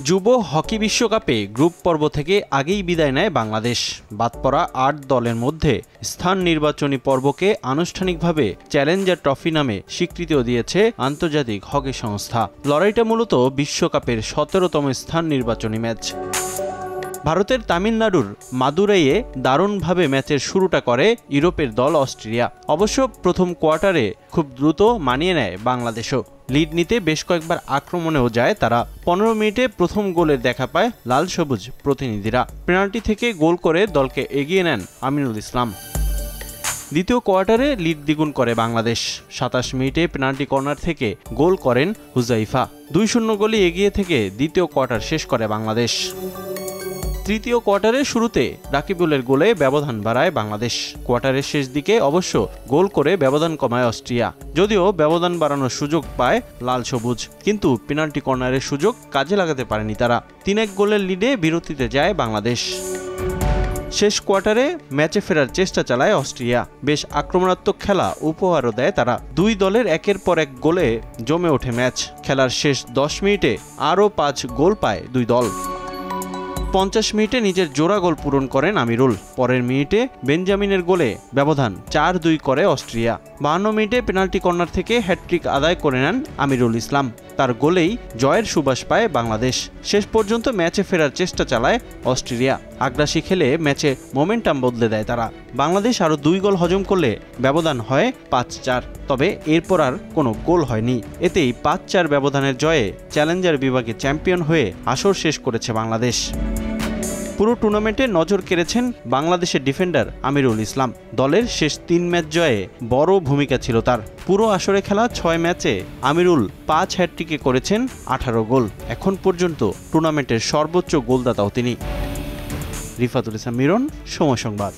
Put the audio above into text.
যুব হকি বিশ্বকাপে গ্রুপ পর্ব থেকে আগেই বিদায় নেয় বাংলাদেশ। বাদ পড়া ৮ দলের মধ্যে স্থান নির্বাচনী পর্বকে আনুষ্ঠানিকভাবে চ্যালেঞ্জার ট্রফি নামে স্বীকৃতিও দিয়েছে আন্তর্জাতিক হকি সংস্থা। লড়াইটা মূলত বিশ্বকাপের ১৭তম স্থান নির্বাচনী ম্যাচ। ভারতের তামিলনাড়ুর মাদুরাইয়ে দারুণভাবে ম্যাচের শুরুটা করে ইউরোপের দল অস্ট্রেলিয়া। অবশ্য প্রথম কোয়ার্টারে খুব দ্রুত মানিয়ে নেয় বাংলাদেশও। লিড নিতে বেশ কয়েকবার আক্রমণেও যায় তারা। ১৫ মিনিটে প্রথম গোলের দেখা পায় লাল সবুজ প্রতিনিধিরা। পেনাল্টি থেকে গোল করে দলকে এগিয়ে নেন আমিনুল ইসলাম। দ্বিতীয় কোয়ার্টারে লিড দ্বিগুণ করে বাংলাদেশ। ২৭ মিনিটে পেনাল্টি কর্নার থেকে গোল করেন হুজাইফা। ২-০ গোলে এগিয়ে থেকে দ্বিতীয় কোয়ার্টার শেষ করে বাংলাদেশ। তৃতীয় কোয়ার্টারের শুরুতে রাকিবুলের গোলে ব্যবধান বাড়ায় বাংলাদেশ। কোয়ার্টারের শেষ দিকে অবশ্য গোল করে ব্যবধান কমায় অস্ট্রিয়া। যদিও ব্যবধান বাড়ানোর সুযোগ পায় লাল সবুজ, কিন্তু পেনাল্টি কর্নারের সুযোগ কাজে লাগাতে পারেনি তারা। ৩-১ গোলের লিডে বিরতিতে যায় বাংলাদেশ। শেষ কোয়ার্টারে ম্যাচে ফেরার চেষ্টা চালায় অস্ট্রিয়া। বেশ আক্রমণাত্মক খেলা উপহারও দেয় তারা। দুই দলের একের পর এক গোলে জমে ওঠে ম্যাচ। খেলার শেষ ১০ মিনিটে আরও ৫ গোল পায় দুই দল। ৫০ মিনিটে নিজের জোড়া গোল পূরণ করেন আমিরুল। পরের মিনিটে বেঞ্জামিনের গোলে ব্যবধান ৪-২ করে অস্ট্রিয়া। ৫২ মিনিটে পেনাল্টি কর্নার থেকে হ্যাটট্রিক আদায় করে নেন আমিরুল ইসলাম। তার গোলেই জয়ের সুবাস পায় বাংলাদেশ। শেষ পর্যন্ত ম্যাচে ফেরার চেষ্টা চালায় অস্ট্রেলিয়া। আগ্রাসী খেলে ম্যাচে মোমেন্টাম বদলে দেয় তারা। বাংলাদেশ আরও ২ গোল হজম করলে ব্যবধান হয় ৫-৪। তবে এরপর আর কোনো গোল হয়নি। এতেই ৫-৪ ব্যবধানের জয়ে চ্যালেঞ্জার বিভাগে চ্যাম্পিয়ন হয়ে আসর শেষ করেছে বাংলাদেশ। পুরো টুর্নামেন্টে নজর কেড়েছেন বাংলাদেশের ডিফেন্ডার আমিরুল ইসলাম। দলের শেষ ৩ ম্যাচ জয়ে বড় ভূমিকা ছিল তার। পুরো আসরে খেলা ৬ ম্যাচে আমিরুল ৫ হ্যাটট্রিকে করেছেন ১৮ গোল। এখন পর্যন্ত টুর্নামেন্টের সর্বোচ্চ গোলদাতাও তিনি। রিফাতুল ইসলাম মিরন, সময় সংবাদ।